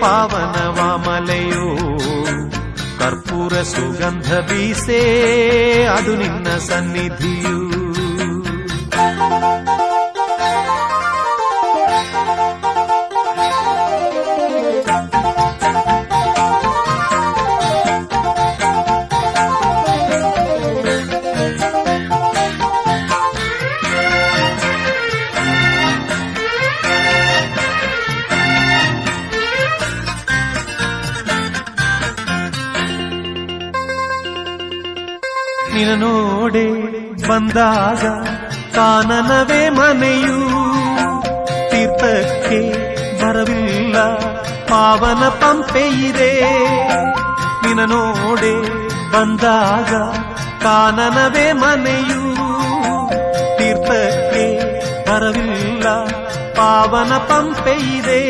ಪಾವನವಾಮಲೆಯೋ ಕರ್ಪೂರ ಸುಗಂಧ ಬೀಸೆ ಅದು ನಿನ್ನ ಸನ್ನಿಧಿಯು. ನಿನ್ನ ನೋಡೆ ಬಂದಾಗ ಕಾನನವೇ ಮನೆಯು, ತೀರ್ಥಕ್ಕೆ ಬರವಿಲ್ಲ ಪಾವನ ಪಂಪೆ ಇದೆ. ನಿನ್ನ ನೋಡೆ ಬಂದಾಗ ಕಾನನವೇ ಮನೆಯು, ತೀರ್ಥಕ್ಕೆ ಬರವಿಲ್ಲ ಪಾವನ ಪಂಪೆ ಇದೆ.